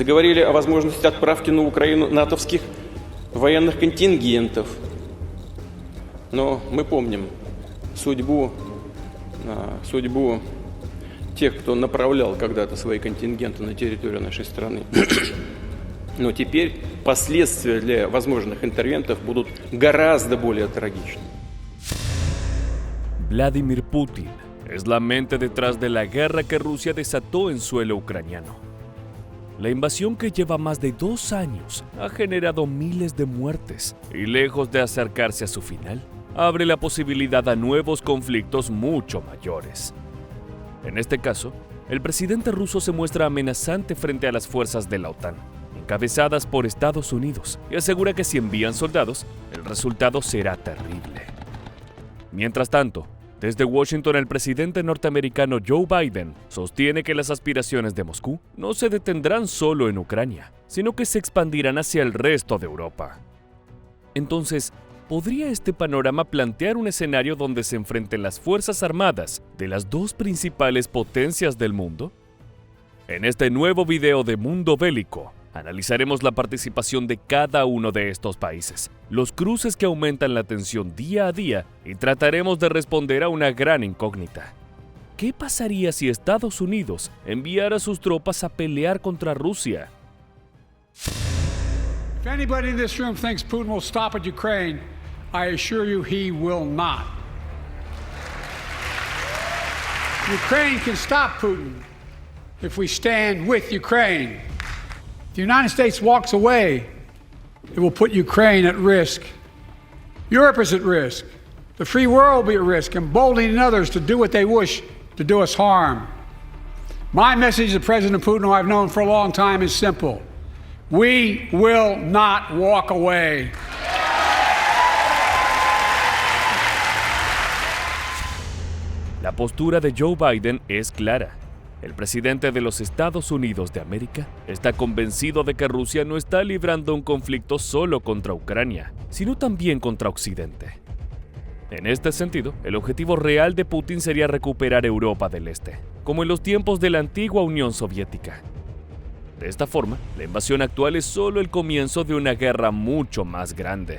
Заговорили о возможности отправки на Украину натовских военных контингентов. Но мы помним судьбу тех, кто направлял когда-то свои контингенты на территорию нашей страны. Но теперь последствия для возможных интервентов будут гораздо более трагичны. Vladimir Putin es la mente detrás de la guerra que Rusia desató en suelo ucraniano. La invasión, que lleva más de 2 años, ha generado miles de muertes y, lejos de acercarse a su final, abre la posibilidad a nuevos conflictos mucho mayores. En este caso, el presidente ruso se muestra amenazante frente a las fuerzas de la OTAN, encabezadas por Estados Unidos, y asegura que si envían soldados, el resultado será terrible. Mientras tanto, desde Washington, el presidente norteamericano Joe Biden sostiene que las aspiraciones de Moscú no se detendrán solo en Ucrania, sino que se expandirán hacia el resto de Europa. Entonces, ¿podría este panorama plantear un escenario donde se enfrenten las fuerzas armadas de las 2 principales potencias del mundo? En este nuevo video de Mundo Bélico, analizaremos la participación de cada uno de estos países, los cruces que aumentan la tensión día a día, y trataremos de responder a una gran incógnita. ¿Qué pasaría si Estados Unidos enviara sus tropas a pelear contra Rusia? If anybody in this room thinks Putin will stop at Ukraine, I assure you he will not. Ukraine can stop Putin if we stand with Ukraine. If the United States walks away, it will put Ukraine at risk. Europe is at risk. The free world will be at risk, emboldening others to do what they wish to do us harm. My message to President Putin, who I've known for a long time, is simple. We will not walk away. La postura de Joe Biden es clara. El presidente de los Estados Unidos de América está convencido de que Rusia no está librando un conflicto solo contra Ucrania, sino también contra Occidente. En este sentido, el objetivo real de Putin sería recuperar Europa del Este, como en los tiempos de la antigua Unión Soviética. De esta forma, la invasión actual es solo el comienzo de una guerra mucho más grande.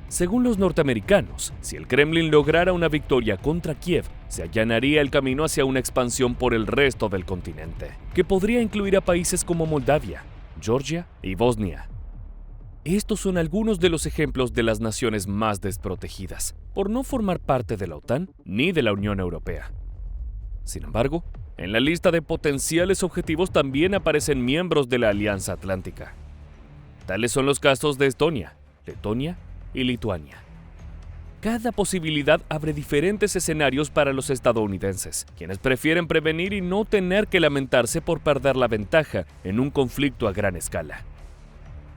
Según los norteamericanos, si el Kremlin lograra una victoria contra Kiev, se allanaría el camino hacia una expansión por el resto del continente, que podría incluir a países como Moldavia, Georgia y Bosnia. Estos son algunos de los ejemplos de las naciones más desprotegidas, por no formar parte de la OTAN ni de la Unión Europea. Sin embargo, en la lista de potenciales objetivos también aparecen miembros de la Alianza Atlántica. Tales son los casos de Estonia, Letonia y Lituania. Cada posibilidad abre diferentes escenarios para los estadounidenses, quienes prefieren prevenir y no tener que lamentarse por perder la ventaja en un conflicto a gran escala.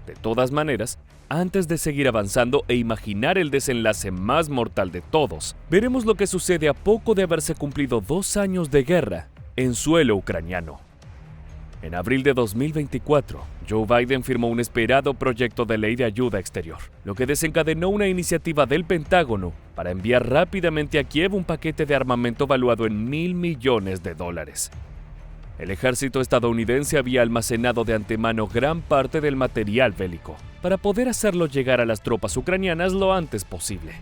De todas maneras, antes de seguir avanzando e imaginar el desenlace más mortal de todos, veremos lo que sucede a poco de haberse cumplido 2 años de guerra en suelo ucraniano. En abril de 2024, Joe Biden firmó un esperado proyecto de ley de ayuda exterior, lo que desencadenó una iniciativa del Pentágono para enviar rápidamente a Kiev un paquete de armamento valuado en $1.000 millones. El ejército estadounidense había almacenado de antemano gran parte del material bélico para poder hacerlo llegar a las tropas ucranianas lo antes posible.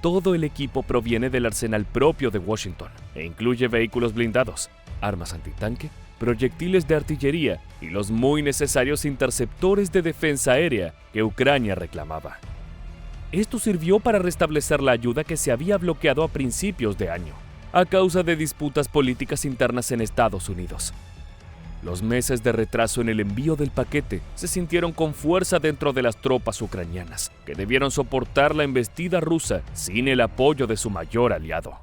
Todo el equipo proviene del arsenal propio de Washington e incluye vehículos blindados, armas antitanque, proyectiles de artillería y los muy necesarios interceptores de defensa aérea que Ucrania reclamaba. Esto sirvió para restablecer la ayuda que se había bloqueado a principios de año, a causa de disputas políticas internas en Estados Unidos. Los meses de retraso en el envío del paquete se sintieron con fuerza dentro de las tropas ucranianas, que debieron soportar la embestida rusa sin el apoyo de su mayor aliado.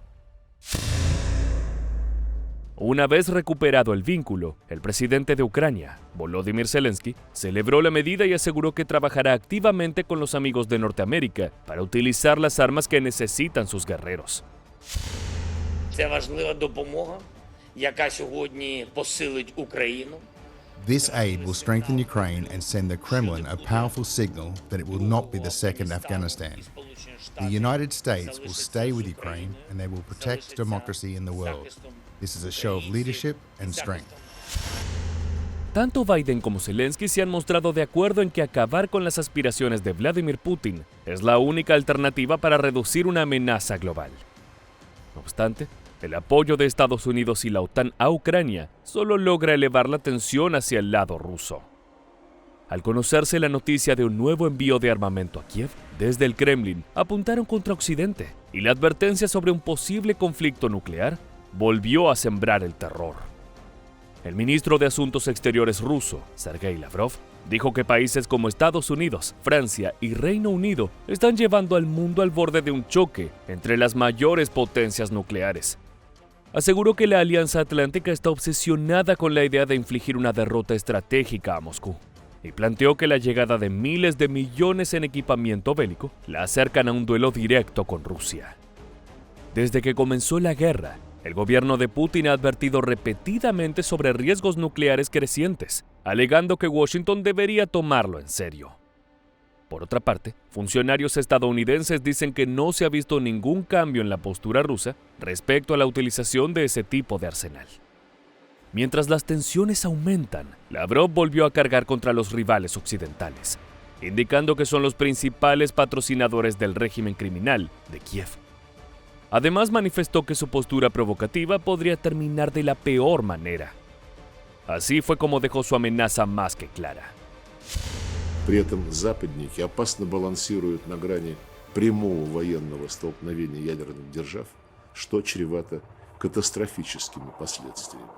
Una vez recuperado el vínculo, el presidente de Ucrania, Volodymyr Zelensky, celebró la medida y aseguró que trabajará activamente con los amigos de Norteamérica para utilizar las armas que necesitan sus guerreros. Це важлива допомога, яка сьогодні посилить Україну. This aid will strengthen Ukraine and send the Kremlin a powerful signal that it will not be the second Afghanistan. The United States will stay with Ukraine and they will protect democracy in the world. This is a show of leadership and strength. Tanto Biden como Zelensky se han mostrado de acuerdo en que acabar con las aspiraciones de Vladimir Putin es la única alternativa para reducir una amenaza global. No obstante, el apoyo de Estados Unidos y la OTAN a Ucrania solo logra elevar la tensión hacia el lado ruso. Al conocerse la noticia de un nuevo envío de armamento a Kiev, desde el Kremlin apuntaron contra Occidente y la advertencia sobre un posible conflicto nuclear volvió a sembrar el terror. El ministro de Asuntos Exteriores ruso, Sergei Lavrov, dijo que países como Estados Unidos, Francia y Reino Unido están llevando al mundo al borde de un choque entre las mayores potencias nucleares. Aseguró que la Alianza Atlántica está obsesionada con la idea de infligir una derrota estratégica a Moscú y planteó que la llegada de miles de millones en equipamiento bélico la acercan a un duelo directo con Rusia. Desde que comenzó la guerra, el gobierno de Putin ha advertido repetidamente sobre riesgos nucleares crecientes, alegando que Washington debería tomarlo en serio. Por otra parte, funcionarios estadounidenses dicen que no se ha visto ningún cambio en la postura rusa respecto a la utilización de ese tipo de arsenal. Mientras las tensiones aumentan, Lavrov volvió a cargar contra los rivales occidentales, indicando que son los principales patrocinadores del régimen criminal de Kiev. Además, manifestó que su postura provocativa podría terminar de la peor manera. Así fue como dejó su amenaza más que clara. При этом западники опасно балансируют на грани прямого военного столкновения ядерных держав, что чревато катастрофическими последствиями.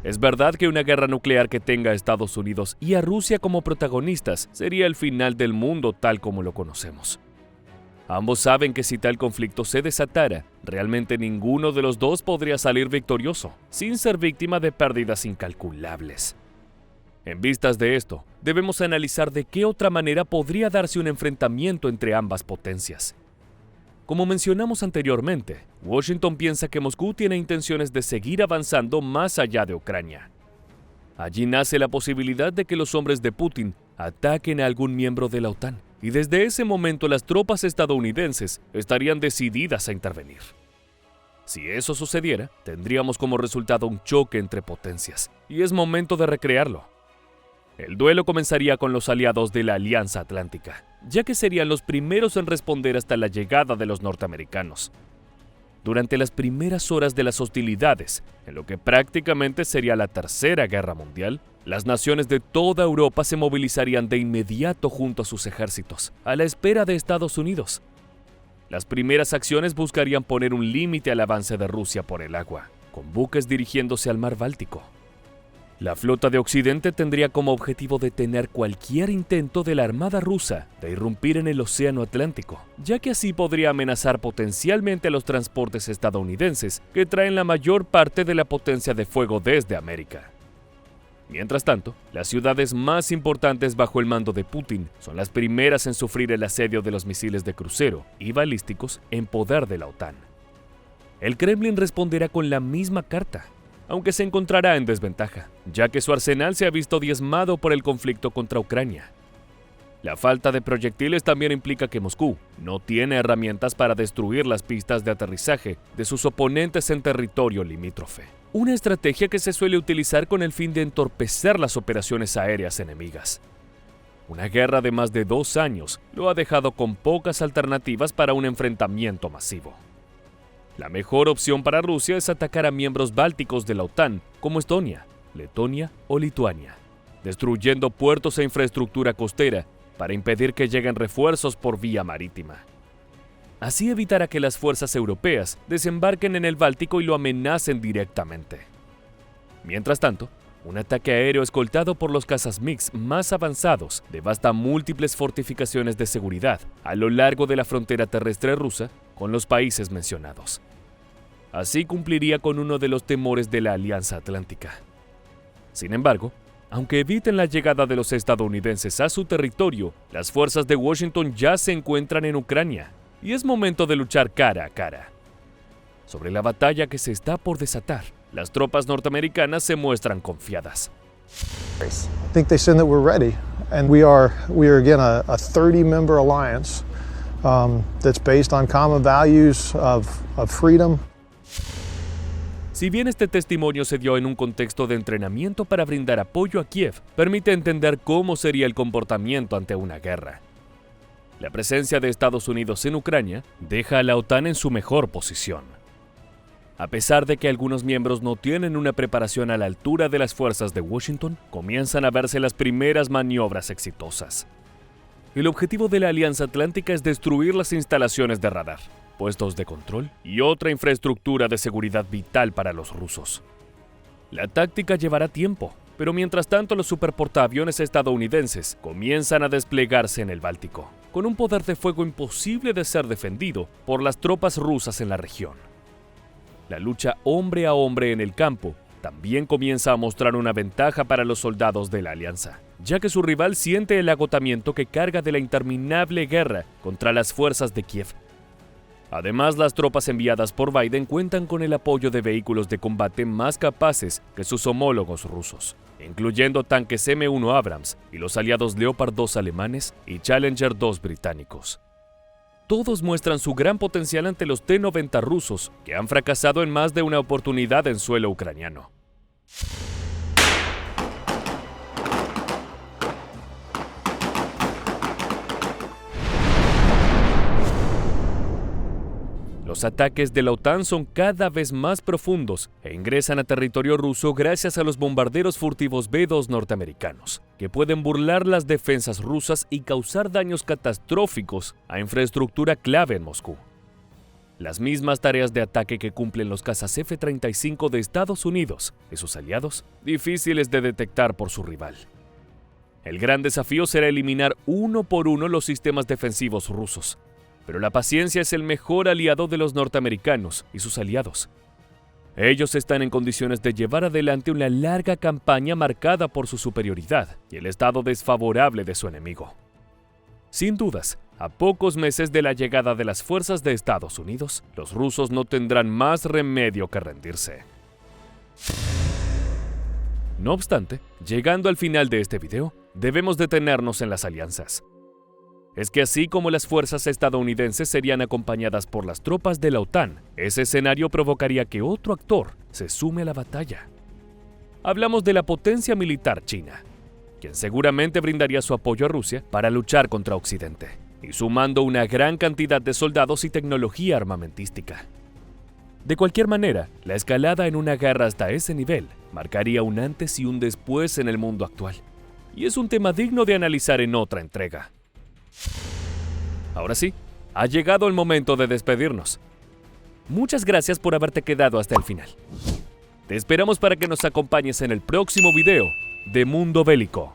Es verdad que una guerra nuclear que tenga a Estados Unidos y a Rusia como protagonistas sería el final del mundo tal como lo conocemos. Ambos saben que si tal conflicto se desatara, realmente ninguno de los dos podría salir victorioso, sin ser víctima de pérdidas incalculables. En vistas de esto, debemos analizar de qué otra manera podría darse un enfrentamiento entre ambas potencias. Como mencionamos anteriormente, Washington piensa que Moscú tiene intenciones de seguir avanzando más allá de Ucrania. Allí nace la posibilidad de que los hombres de Putin ataquen a algún miembro de la OTAN, y desde ese momento las tropas estadounidenses estarían decididas a intervenir. Si eso sucediera, tendríamos como resultado un choque entre potencias, y es momento de recrearlo. El duelo comenzaría con los aliados de la Alianza Atlántica, ya que serían los primeros en responder hasta la llegada de los norteamericanos. Durante las primeras horas de las hostilidades, en lo que prácticamente sería la Tercera Guerra Mundial, las naciones de toda Europa se movilizarían de inmediato junto a sus ejércitos, a la espera de Estados Unidos. Las primeras acciones buscarían poner un límite al avance de Rusia por el agua, con buques dirigiéndose al mar Báltico. La flota de Occidente tendría como objetivo detener cualquier intento de la Armada rusa de irrumpir en el Océano Atlántico, ya que así podría amenazar potencialmente a los transportes estadounidenses que traen la mayor parte de la potencia de fuego desde América. Mientras tanto, las ciudades más importantes bajo el mando de Putin son las primeras en sufrir el asedio de los misiles de crucero y balísticos en poder de la OTAN. El Kremlin responderá con la misma carta, aunque se encontrará en desventaja, ya que su arsenal se ha visto diezmado por el conflicto contra Ucrania. La falta de proyectiles también implica que Moscú no tiene herramientas para destruir las pistas de aterrizaje de sus oponentes en territorio limítrofe. Una estrategia que se suele utilizar con el fin de entorpecer las operaciones aéreas enemigas. Una guerra de más de 2 años lo ha dejado con pocas alternativas para un enfrentamiento masivo. La mejor opción para Rusia es atacar a miembros bálticos de la OTAN, como Estonia, Letonia o Lituania, destruyendo puertos e infraestructura costera para impedir que lleguen refuerzos por vía marítima. Así evitará que las fuerzas europeas desembarquen en el Báltico y lo amenacen directamente. Mientras tanto, un ataque aéreo escoltado por los cazas MiG más avanzados devasta múltiples fortificaciones de seguridad a lo largo de la frontera terrestre rusa con los países mencionados. Así cumpliría con uno de los temores de la Alianza Atlántica. Sin embargo, aunque eviten la llegada de los estadounidenses a su territorio, las fuerzas de Washington ya se encuentran en Ucrania y es momento de luchar cara a cara. Sobre la batalla que se está por desatar, las tropas norteamericanas se muestran confiadas. I think they said that we're ready, and we are again a 30-member alliance that's based on common values of freedom. Si bien este testimonio se dio en un contexto de entrenamiento para brindar apoyo a Kiev, permite entender cómo sería el comportamiento ante una guerra. La presencia de Estados Unidos en Ucrania deja a la OTAN en su mejor posición. A pesar de que algunos miembros no tienen una preparación a la altura de las fuerzas de Washington, comienzan a verse las primeras maniobras exitosas. El objetivo de la Alianza Atlántica es destruir las instalaciones de radar, puestos de control y otra infraestructura de seguridad vital para los rusos. La táctica llevará tiempo, pero mientras tanto los superportaaviones estadounidenses comienzan a desplegarse en el Báltico, con un poder de fuego imposible de ser defendido por las tropas rusas en la región. La lucha hombre a hombre en el campo también comienza a mostrar una ventaja para los soldados de la alianza, ya que su rival siente el agotamiento que carga de la interminable guerra contra las fuerzas de Kiev. Además, las tropas enviadas por Biden cuentan con el apoyo de vehículos de combate más capaces que sus homólogos rusos, incluyendo tanques M1 Abrams y los aliados Leopard 2 alemanes y Challenger 2 británicos. Todos muestran su gran potencial ante los T-90 rusos, que han fracasado en más de una oportunidad en suelo ucraniano. Los ataques de la OTAN son cada vez más profundos e ingresan a territorio ruso gracias a los bombarderos furtivos B-2 norteamericanos, que pueden burlar las defensas rusas y causar daños catastróficos a infraestructura clave en Moscú. Las mismas tareas de ataque que cumplen los cazas F-35 de Estados Unidos y sus aliados, difíciles de detectar por su rival. El gran desafío será eliminar uno por uno los sistemas defensivos rusos, pero la paciencia es el mejor aliado de los norteamericanos y sus aliados. Ellos están en condiciones de llevar adelante una larga campaña marcada por su superioridad y el estado desfavorable de su enemigo. Sin dudas, a pocos meses de la llegada de las fuerzas de Estados Unidos, los rusos no tendrán más remedio que rendirse. No obstante, llegando al final de este video, debemos detenernos en las alianzas. Es que así como las fuerzas estadounidenses serían acompañadas por las tropas de la OTAN, ese escenario provocaría que otro actor se sume a la batalla. Hablamos de la potencia militar china, quien seguramente brindaría su apoyo a Rusia para luchar contra Occidente, y sumando una gran cantidad de soldados y tecnología armamentística. De cualquier manera, la escalada en una guerra hasta ese nivel marcaría un antes y un después en el mundo actual, y es un tema digno de analizar en otra entrega. Ahora sí, ha llegado el momento de despedirnos. Muchas gracias por haberte quedado hasta el final. Te esperamos para que nos acompañes en el próximo video de Mundo Bélico.